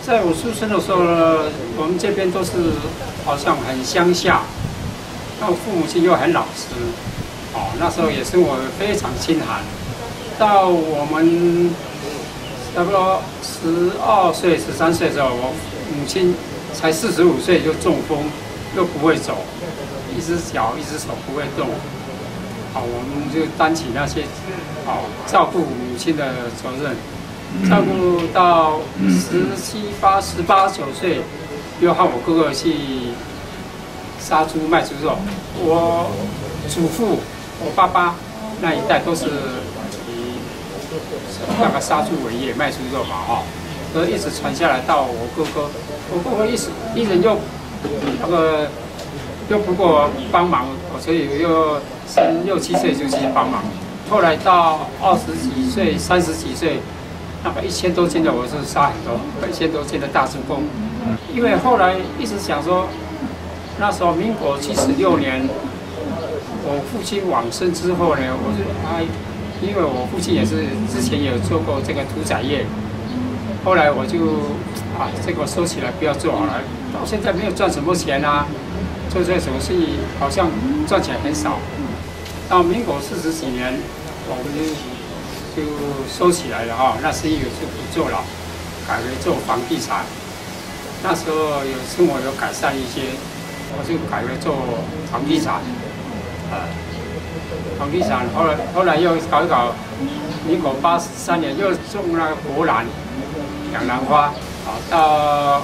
在我出生的时候呢，我们这边都是好像很乡下，那我父母亲又很老实，那时候也生活非常清寒。到我们差不多12岁、13岁的时候，我母亲才45岁就中风，又不会走，一只脚一只手不会动，我们就担起那些照顾母亲的责任。照顾到17、18、19岁，又和我哥哥去杀猪卖猪肉。我祖父、我爸爸那一代都是以那个杀猪为业，卖猪肉嘛，所以一直传下来到我哥哥。我哥哥一人又不过帮忙，所以又16、17岁就去帮忙。后来到20几岁、30几岁。那个1000多斤的我是杀很多，1000多斤的大猪公。因为后来一直想说，那时候民国76年，我父亲往生之后呢，因为我父亲也是之前有做过这个屠宰业，后来我就这个收起来不要做好了，到现在没有赚什么钱啊，做这种生意好像赚钱很少。到民国40几年，我们就收起来了那生意就不做了，改为做房地产。那时候生活有改善一些，我就改为做房地产。房地产后来又搞一搞，民国83年又种那个国兰、养兰花，到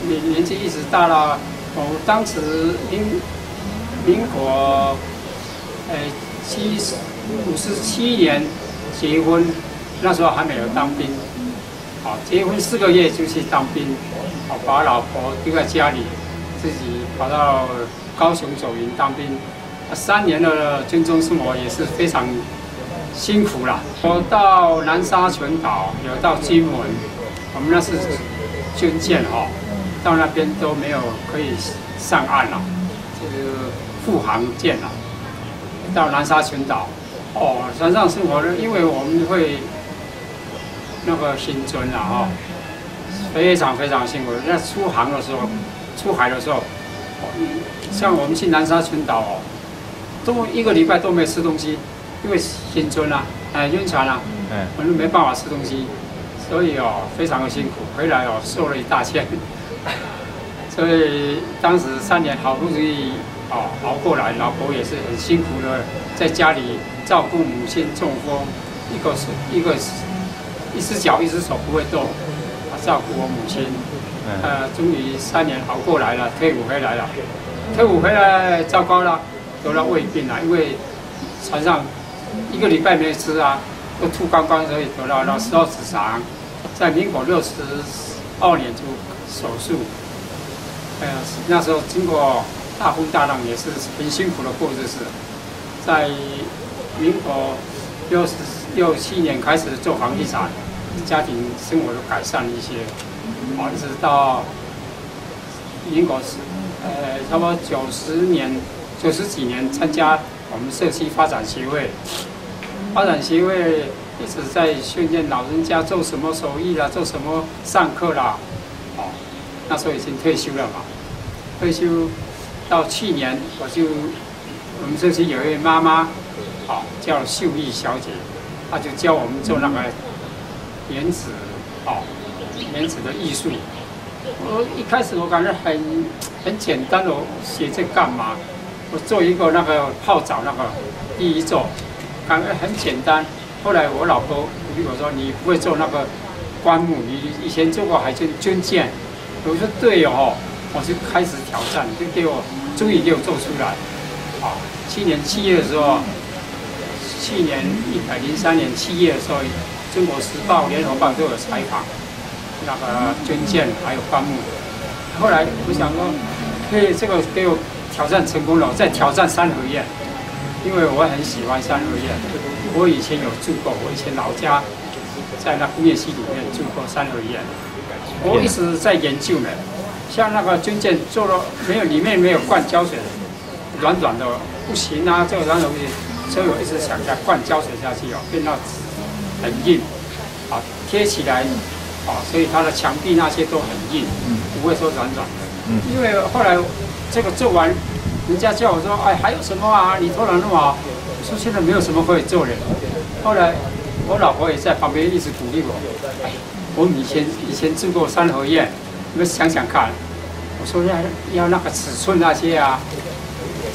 年纪一直大了，我当时民国57年。结婚那时候还没有当兵，结婚4个月就去当兵，把老婆丢在家里，自己跑到高雄走营当兵，3年的军中生活也是非常辛苦啦。我到南沙群岛，有到金门，我们那是军舰到那边都没有可以上岸了，就是护航舰了，到南沙群岛。船上生活呢，因为我们会那个行尊非常非常辛苦。在出海的时候，像我们去南沙群岛都1个礼拜都没吃东西，因为行尊晕船我们没办法吃东西，所以非常的辛苦。回来受了一大欠，所以当时3年好不容易熬过来，老婆也是很辛苦的，在家里照顾母亲中风，一只脚一只手不会动，照顾我母亲。终于3年熬过来了，退伍回来了。退伍回来糟糕了，得了胃病因为船上1个礼拜没吃都吐光光，所以得了食道直肠。在民国62年就手术。那时候经过大风大浪，也是很辛苦的过日子。在民国66、7年开始做房地产，家庭生活都改善了一些，一直到民国差不多90几年参加我们社区发展协会。发展协会一直在训练老人家做什么手艺啦，做什么上课啦，那时候已经退休了嘛。退休到去年，我们社区有一位妈妈，叫秀丽小姐，她就教我们做那个棉纸，棉纸的艺术。我一开始我感觉很简单的，写这干嘛？我做一个那个泡澡那个第一座，感觉很简单。后来我老婆鼓励我说：“你不会做那个棺木，你以前做过海军舰。”我说：“对哦。”我就开始挑战，终于给我做出来。去年7月的时候，去年103年7月的时候，《中国时报》《联合报》都有采访那个军舰还有棺木。后来我想说，这个给我挑战成功了，我再挑战三合院，因为我很喜欢三合院。我以前有住过，我以前老家在那工业区里面住过三合院，我一直在研究呢。像那个军舰做了里面没有灌胶水，软软的不行这个软软不行，所以我一直想灌胶水下去变到很硬，贴起来所以它的墙壁那些都很硬，不会说软软的。因为后来这个做完，人家叫我说，哎，还有什么啊？你做了那么好，我说现在没有什么可以做了。后来我老婆也在旁边一直鼓励我，哎，我们以前住过三合院，你们想想看。我说要那个尺寸那些啊，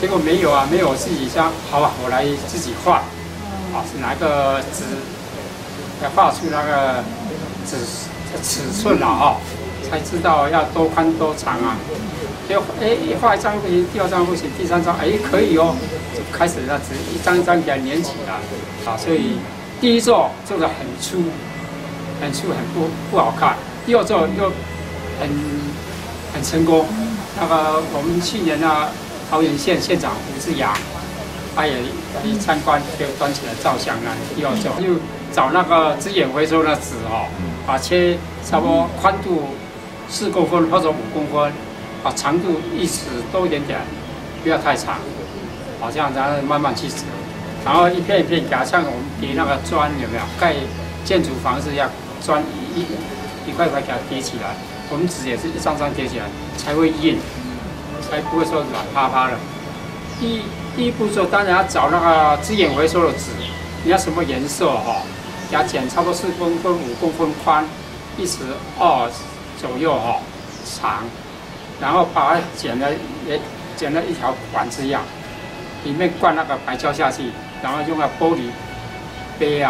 结果没有啊，没有，我自己想，好吧，我来自己画，是拿个纸，要画出那个尺寸啊，才知道要多宽多长啊。就画一张不行，第二张不行，第三张可以哦，就开始那纸一张一张给它粘起来，所以第一座做的很粗，很不好看，第二座又很成功。那个我们去年呢，桃园县县长吴志阳，他也一参观就端起来照相啊，第二座又找那个资源回收的纸把切差不多宽度4公分或者5公分，长度1尺多一点点，不要太长，这样然后慢慢去折，然后一片一片给它，像我们叠那个砖有没有？盖建筑房子要砖一块块给它叠起来。我们纸也是一张张叠起来才会硬，才不会说软趴趴的。第一步骤当然要找那个资源回收的纸，你要什么颜色给它剪差不多4公分、5公分宽，1尺2左右长，然后把它剪了一条管子一样，里面灌那个白胶下去，然后用那玻璃杯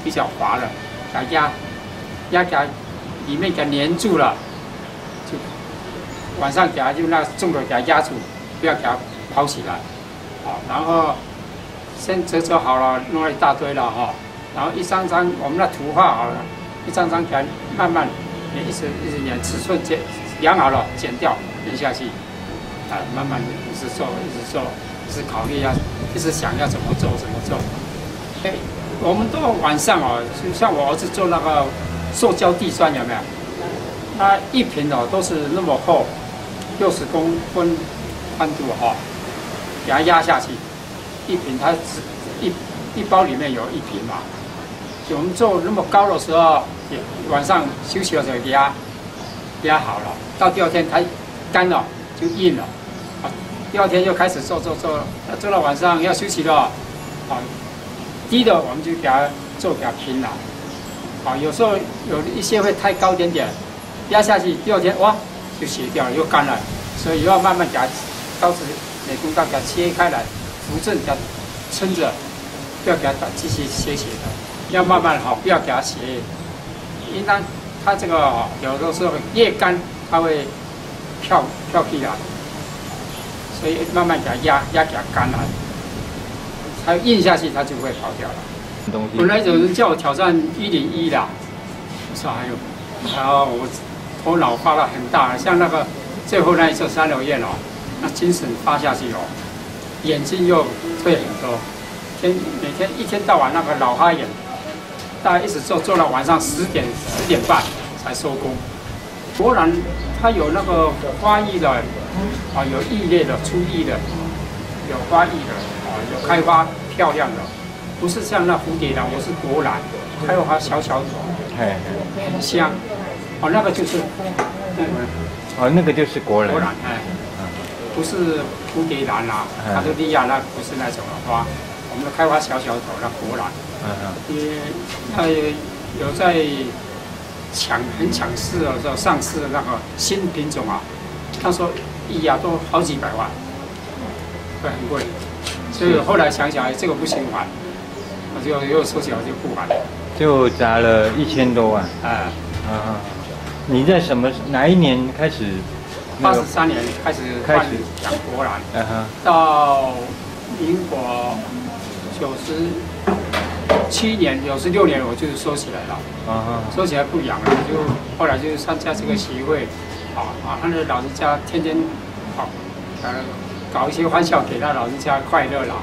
比较滑的，给它压给它里面给它粘住了。晚上给它用那重的给它压住，不要给它抛起来，然后先折好了，弄了一大堆了然后一张张我们的图画好了，一张张给它慢慢一直粘，尺寸量好了剪掉粘下去，慢慢一直做，一直考虑一直想要怎么做。我们到晚上就像我儿子做那个塑胶地砖有没有？它一瓶都是那么厚，60公分宽度给它压下去，一瓶它一包里面有1瓶嘛。我们做那么高的时候，晚上休息的时候给它压好了，到第二天它干了就硬了，第二天又开始做到晚上要休息了，低的我们就给它平了，有时候有一些会太高点，压下去，第二天哇就斜掉了，又干了，所以要慢慢给它刀子美工刀给它切开来，扶正给它撑着，不要给它继续斜的，要慢慢不要给它斜，应当它这个有的时候越干它会飘起来，所以慢慢给它压给它干了，它硬下去它就会跑掉了。本来有人叫我挑战101啦，我说还有我头脑发了很大，像那个最后那一座3楼院那精神发下去眼睛又退很多，每天一天到晚那个老花眼，大概一直做到晚上10点半才收工。果然它有那个花艺的有异类的、粗艺的，有花艺的有开花漂亮的，不是像那蝴蝶兰，我是国兰，开花小朵，很香。那个就是那个就是国兰，不是蝴蝶兰啦，卡多利亚那不是那种的花，我们的开花小朵那国兰，它有在很抢市的时候上市的那个新品种他说1都好几百万，会很贵，所以后来想这个不行还，我就又收起来就不还了，就砸了1000多万。你在哪一年开始？83年开始养国兰，到民国97年、96年我就收起来了，收起来不养了，就后来就参加这个协会，他的老人家天天搞一些欢笑给他老人家快乐啦。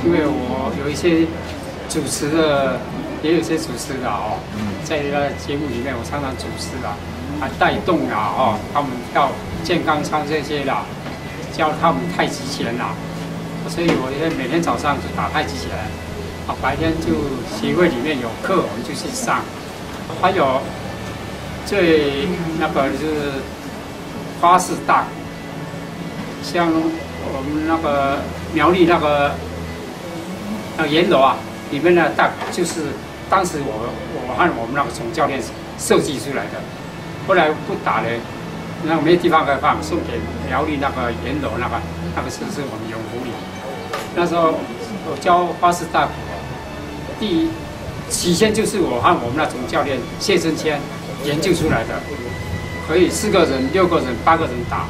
因为我有一些主持的，也有一些主持的在那个节目里面我常常主持的。带动啦他们跳健康操这些啦，教他们太极拳啦，所以我每天早上就打太极拳，白天就协会里面有课我们就去上，还有最那个就是花式大鼓，像我们那个苗栗那个岩楼啊，里面的大鼓就是当时我和我们那个总教练设计出来的，后来不打了，那个没地方可以放，送给苗栗那个岩楼那个是我们永福里。那时候我教花式大鼓，起先就是我和我们那总教练谢振谦研究出来的，可以4个人、6个人、8个人打。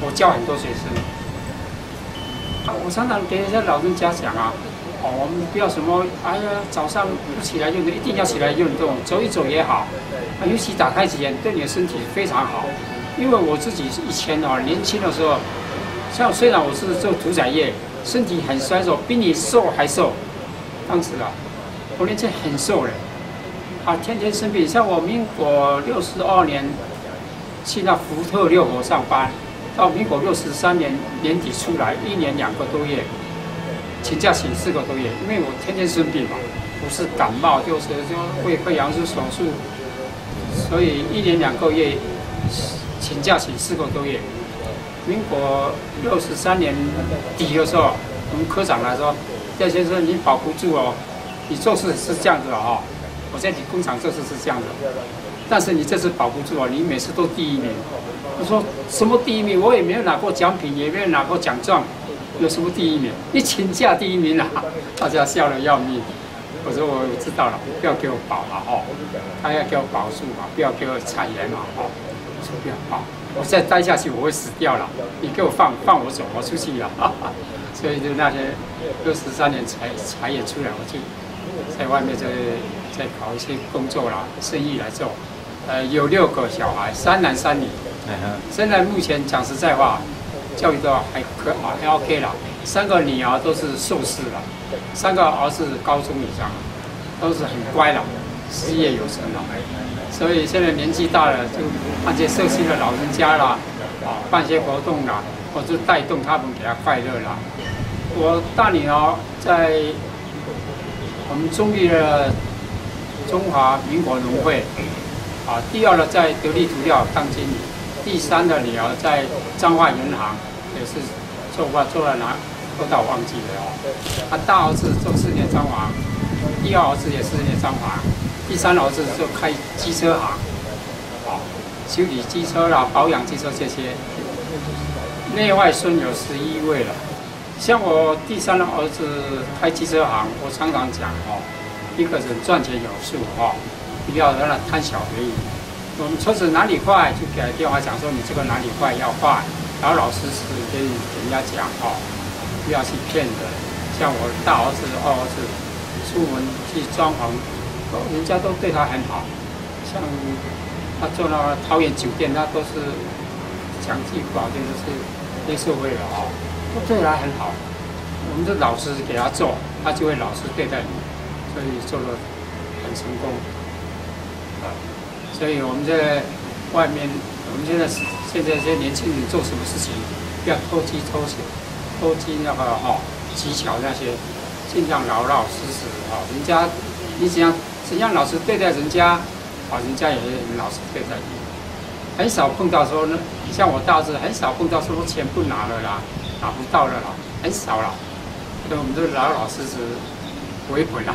我教很多学生，我常常给人家老人家讲啊，我们不要什么，哎呀，早上不起来运动，一定要起来运动，走一走也好，尤其打太极拳对你的身体非常好。因为我自己以前年轻的时候，像虽然我是做屠宰业，身体很衰瘦，比你瘦还瘦，当时我年轻很瘦嘞，天天生病。像我民国62年去那福特6号上班，到民国63年年底出来，1年2个多月，请假请4个多月，因为我天天生病嘛，不是感冒就是肺阳是手术，所以1年2个月请假请4个多月。民国63年底的时候，我们科长来说：“廖先生，你保不住哦。”你做事是这样子的我在你工厂做事是这样的，但是你这次保不住你每次都第1名。我说什么第1名？我也没有拿过奖品，也没有拿过奖状，有什么第1名？你请假第1名大家笑得要命。我说我知道了，不要给我保了他要给我保住嘛，不要给我裁员嘛我说不要保，我再待下去我会死掉了，你给我放我走，我出去了所以就那些63年才也出来，我就在外面在搞一些工作啦，生意来做。有6个小孩，3男3女。现在目前讲实在话，教育都还 OK 啦。3个女儿都是硕士了，3个儿子高中以上，都是很乖了，事业有成了。所以现在年纪大了，就办些社区的老人家啦，办些活动啦，或者带动他们给他快乐啦。我大女儿在我们中立的中华民国农会，第2的在得力涂料当经理，第3的女儿在彰化银行也是做了哪多到我忘记了大儿子做4年装潢，第2儿子也4年装潢，第3儿子就开机车行，修理机车啦、保养机车这些。内外孙有11位了。像我第3的儿子开机车行，我常常讲一个人赚钱有数不要让他贪小便宜。我们车子哪里坏，就给他电话讲说你这个哪里坏要换，然后老实跟人家讲不要去骗人。像我大儿子、2儿子出门去装潢，人家都对他很好。像他做那个桃园酒店，他都是讲句不好听，就是黑社会的都对他很好。我们就老实给他做，他就会老实对待你，所以做得很成功。所以我们在外面，我们现在这些年轻人做什么事情，不要偷鸡那个技巧那些，尽量老老实实人家你怎样老实对待人家，人家也会很老实对待你。很少碰到说呢，像我大儿子很少碰到说钱不拿了啦，拿不到了啦，很少啦。所以我们都老老实实为本啦。